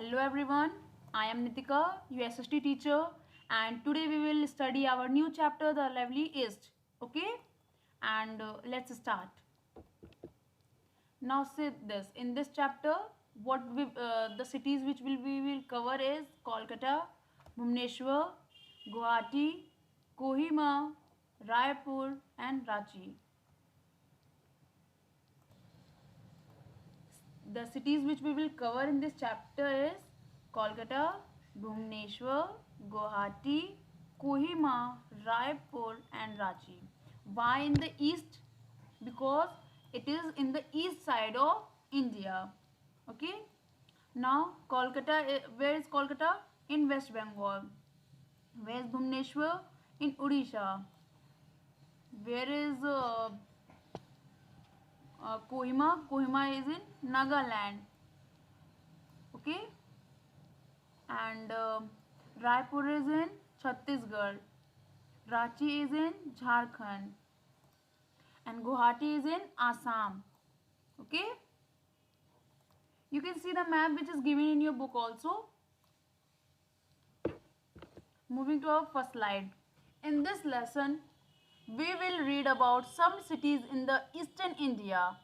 Hello everyone, I am Nitika, USST teacher, and today we will study our new chapter, The Lovely East. Okay, and let's start. Now, see this in this chapter, the cities which we will cover is Kolkata, Bhubaneswar, Guwahati, Kohima, Raipur, and Ranchi. The cities which we will cover in this chapter is Kolkata, Bhubaneswar, Guwahati, Kohima, Raipur and Ranchi. Why in the east? Because it is in the east side of India. Okay. Now Kolkata, where is Kolkata? In West Bengal. Where is Bhubaneswar? In Odisha. Where is Kohima? Kohima is in Nagaland. Okay. And Raipur is in Chhattisgarh, Ranchi is in Jharkhand, and Guwahati is in Assam. Okay, you can see the map which is given in your book also. Moving to our first slide. In this lesson, we will read about some cities in the eastern India.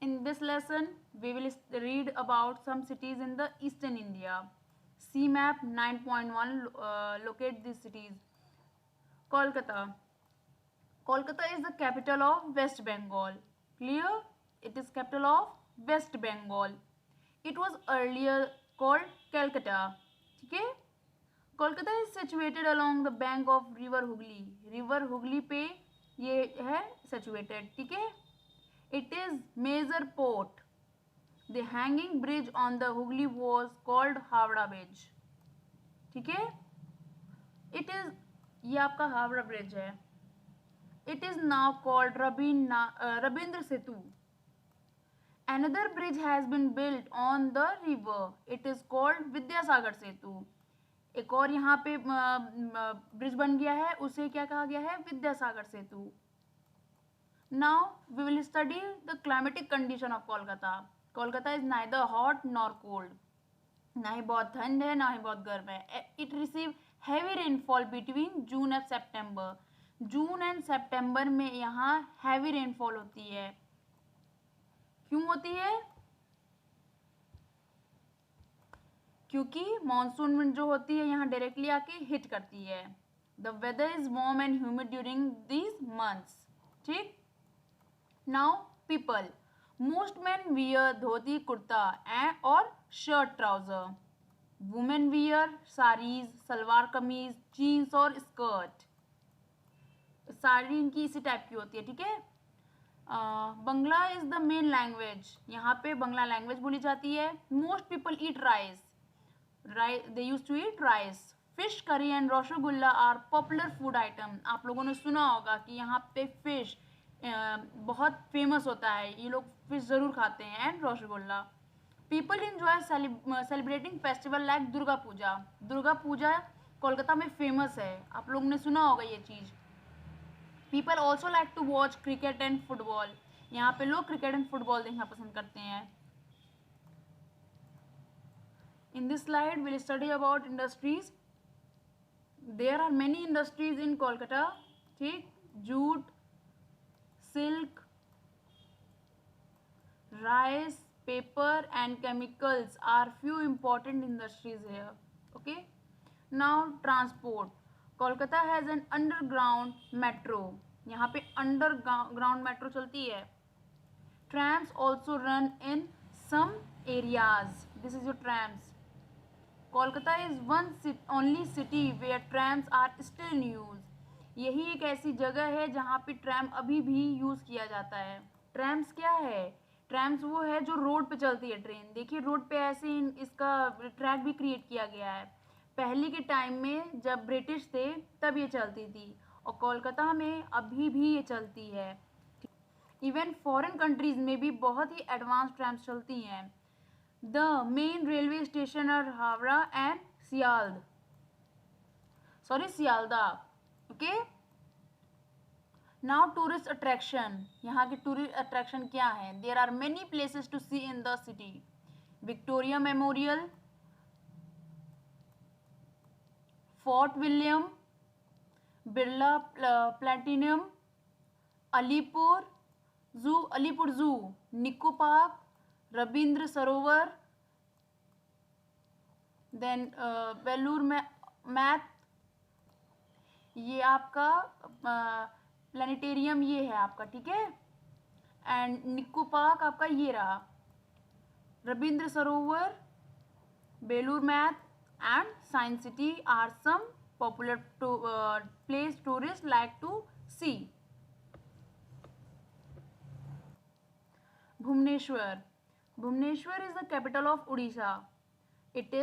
In this lesson, we will read about some cities in the eastern India. See map 9.1 locate these cities. Kolkata. Kolkata is the capital of West Bengal. Clear? It is capital of West Bengal. It was earlier called Calcutta. ठीक है? Kolkata is situated along the bank of river Hooghly. River Hooghly पे ये है situated. ठीक है? It is major port. The hanging bridge on the Hooghly was called Howrah Bridge. ठीक है? It is ये आपका हावड़ा ब्रिज है. It is now called Rabindra Setu. Another bridge has been built on the river. It is called Vidyasagar Setu. एक और यहाँ पे bridge बन गया है, उसे क्या कहा गया है? विद्यासागर सेतु. Now we will study the climatic condition of Kolkata. Kolkata is neither hot nor cold. ना ही बहुत ठंड है, ना ही बहुत गर्म है. It receive heavy rainfall between June and September. June and सितंबर में यहाँ हैवी रेनफॉल होती है. क्यों होती है? क्योंकि मॉनसून विंड जो होती है यहाँ डायरेक्टली आके हिट करती है. The weather is warm and humid during these months. ठीक. Now people. Most man wear dhoti kurta and और shirt trouser. Women wear saris, salwar kameez, jeans और स्कर्ट. साड़ी इनकी इसी टाइप की होती है. ठीक है. Bangla is the main language. यहाँ पे बंगला लैंग्वेज बोली जाती है. Most people eat rice. They use to eat rice. Fish curry and rasgulla are popular food item. आप लोगों ने सुना होगा कि यहाँ पे फिश बहुत फेमस होता है. ये लोग फिश ज़रूर खाते हैं. And rasgulla. People enjoy celebrating festival like Durga Puja. Durga Puja Kolkata में फेमस है. आप लोगों ने सुना होगा ये चीज़. People also like to watch cricket and football. यहाँ पे लोग क्रिकेट एंड फुटबॉल देखना पसंद करते हैं. In this slide will study about industries. There are many industries in Kolkata. ठीक. Jute, silk, rice, paper and chemicals are few important industries here. Okay. Now transport. Kolkata has an underground metro. यहाँ पे underground metro चलती है. Trams also run in some areas. This is your trams. Kolkata is one only city where trams are still in use. यही एक ऐसी जगह है जहाँ पे ट्रैम अभी भी यूज़ किया जाता है. ट्रैम्स क्या है? ट्रैम्स वो है जो रोड पे चलती है ट्रेन. देखिए रोड पे ऐसे इसका ट्रैक भी क्रिएट किया गया है. पहले के टाइम में जब ब्रिटिश थे तब ये चलती थी और कोलकाता में अभी भी ये चलती है. इवन फॉरेन कंट्रीज में भी बहुत ही एडवांस ट्रैम्स चलती हैं. The main railway station are Howrah and Sealdah. Okay. Now tourist attraction, यहाँ के टूरिस्ट अट्रैक्शन क्या है? There are many places to see in the city. Victoria Memorial, Fort William, Birla planetarium, Alipore zoo, Nicco park, Ravindra Sarovar, then Vellore math, ये आपका planetarium ये है आपका, ठीक है। एंड निको पार्क आपका ये रहा, Rabindra Sarovar, Belur Math and science city are some popular place tourist like to see. Bhubaneswar, Bhubaneswar is the capital of Orissa. It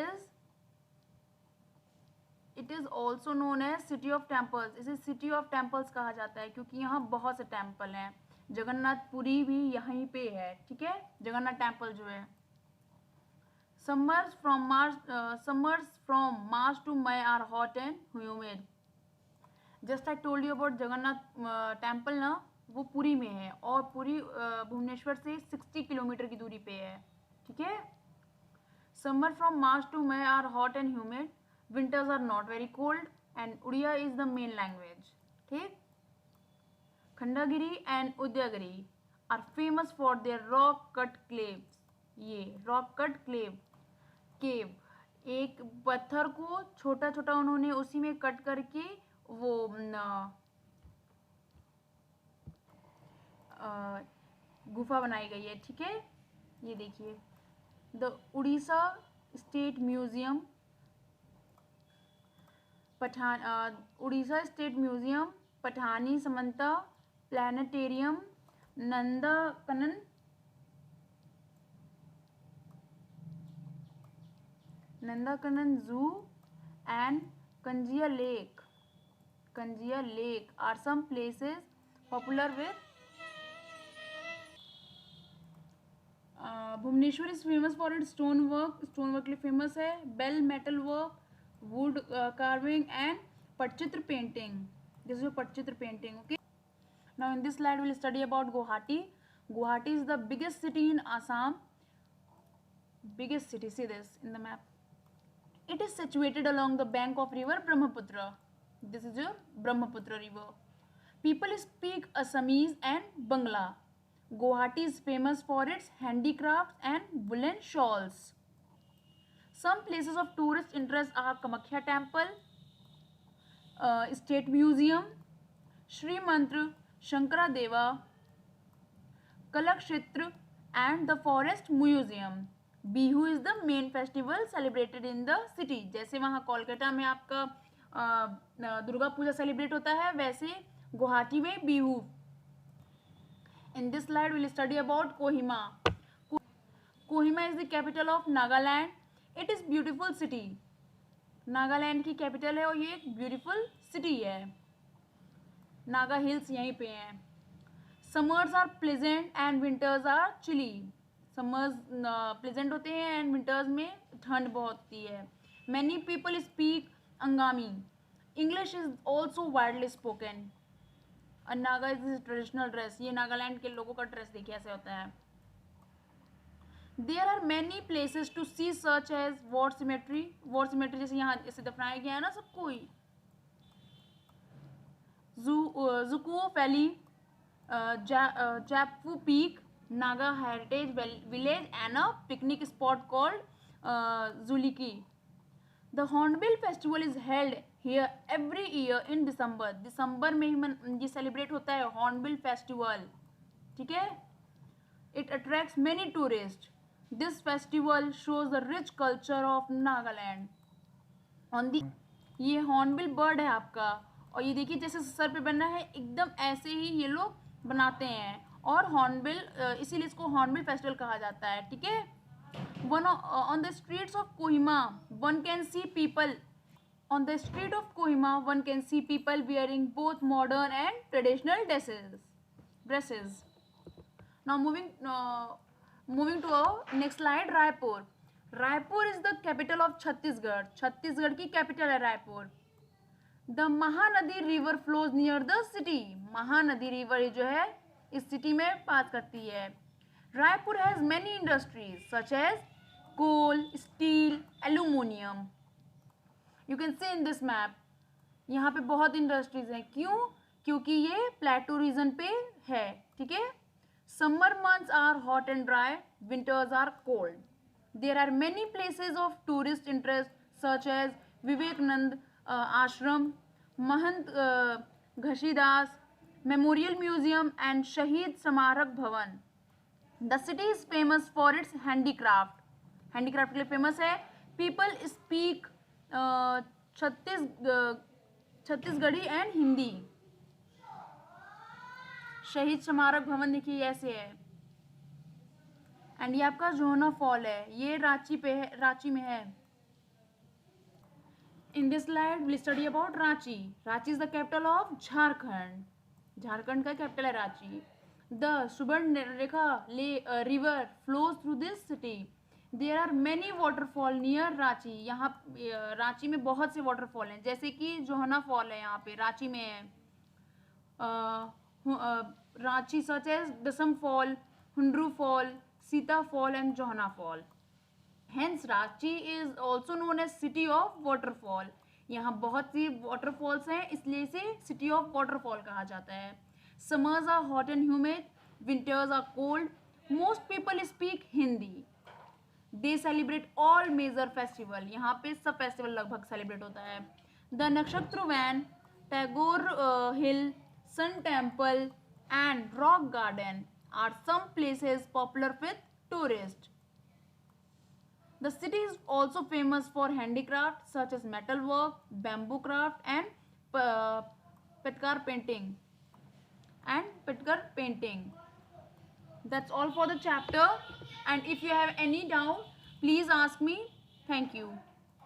is also known as city of temples. इसे सिटी ऑफ टेम्पल्स कहा जाता है क्योंकि यहाँ बहुत से टेम्पल हैं। जगन्नाथपुरी भी यहीं पे है, ठीक है, जगन्नाथ टेम्पल जो है। summers from March to May are hot and humid. Just I told you about Jagannath temple ना, वो पुरी में है और पुरी भुवनेश्वर से 60 किलोमीटर की दूरी पे है, ठीक है। Summer from March to May are hot and humid, winters are not very cold and Oriya is the main language, ठीक। Khandagiri and Udayagiri are famous for their rock cut caves. ये रॉक कट केव, एक पत्थर को छोटा छोटा उन्होंने उसी में कट करके वो गुफा बनाई गई है, ठीक है। ये देखिए, the Orissa state museum Orissa state museum, Pathani Samanta planetarium, Nandankanan zoo and Kanjia lake are some places popular with. Bhubaneswar is famous for it stone work के लिए फेमस है। Bell metal work, wood carving and pattachitra painting. This is pattachitra painting, okay. Now in this slide will study about Guwahati. Guwahati is the biggest city in Assam. Biggest city, see this in the map. It is situated along the bank of river Brahmaputra. This is your Brahmaputra river. People speak Assamese and Bangla. Guwahati is famous for its handicrafts and woolen shawls. Some places of tourist interest are Kamakhya Temple, State Museum, Sri Mantra Shankara Deva, Kalakshetra and the Forest Museum. Bihu is the main festival celebrated in the city. जैसे वहाँ कोलकाता में आपका Durga Puja celebrate होता है, वैसे गुवाहाटी में Bihu. In this slide we will study about Kohima. Kohima is the capital of Nagaland. It is beautiful city. Nagaland की capital है और ये एक ब्यूटीफुल सिटी है। नागा हिल्स यहीं पे हैं। Summers are pleasant and winters are chilly. Summers pleasant होते हैं एंड विंटर्स में ठंड बहुत होती है। Many people speak Angami. English is also widely spoken. Naga is traditional dress. ये नागालैंड के लोगों का ड्रेस देखिए ऐसे होता है। There are many places to see such as war cemetery. War cemetery जैसे यहाँ ऐसे दफनाया गया है ना सबको ही। Dzukou valley, Japfu Peak, Naga Heritage Village and a picnic spot called Zuliki. The Hornbill Festival is held here every year in December. दिसंबर में ही ये सेलिब्रेट होता है Hornbill Festival, ठीक है। It attracts many tourists. This festival shows the rich culture of Nagaland. On the ये Hornbill bird है आपका, और ये देखिए जैसे सर पे बना है एकदम ऐसे ही ये लोग बनाते हैं, और हॉर्नबिल इसीलिए इसको हॉर्नबिल फेस्टिवल कहा जाता है, ठीक है। One on the streets of Kohima one can see people on the street of Kohima one can see people wearing both modern and traditional dresses. Now moving to our next slide. Raipur is the capital of Chhattisgarh. Chhattisgarh की capital है Raipur. The Mahanadi river flows near the city, Mahanadi river जो है इस city में pass करती है. Raipur has many industries such as coal, steel, aluminium. You can see in this map, यहाँ पे बहुत इंडस्ट्रीज हैं. क्यों? क्योंकि ये प्लेटू रीजन पे है. ठीक है. Summer months are hot and dry, winters are cold. There are many places of tourist interest such as Vivekananda ashram, Mahant Ghasidas memorial museum and Shaheed Smarak Bhavan. The city is famous for its handicraft, handicraft के लिए फेमस है. People speak Chhattisgarhi and Hindi. Shaheed Smarak भवन देखिए ऐसे है. And ये आपका जोहना fall है, ये रांची पे है, रांची में है. In this slide will study about Ranchi. Ranchi is the capital of Jharkhand, Jharkhand का कैपिटल है Ranchi. The Subarnarekha river flows through this city. There are many waterfall near Ranchi, यहाँ रांची में बहुत से वाटरफॉल हैं, जैसे कि जोहना फॉल है यहाँ पे रांची में है. Ranchi such as Dasam fall, Hundru fall, Sita fall and Johna fall. Hence Ranchi is also known as city of waterfall. यहाँ बहुत सी वाटरफॉल्स हैं, इसलिए इसे सिटी ऑफ वाटरफॉल कहा जाता है. Summers are hot and humid, winters are cold. Most people speak Hindi. They celebrate all major festival, यहाँ पे सब फेस्टिवल लगभग सेलिब्रेट होता है. The Nakshatra Van, Tagore hill, sun temple and rock garden are some places popular with tourist. The city is also famous for handicraft such as metal work, bamboo craft and Petkar painting. That's all for the chapter, and if you have any doubt please ask me. Thank you.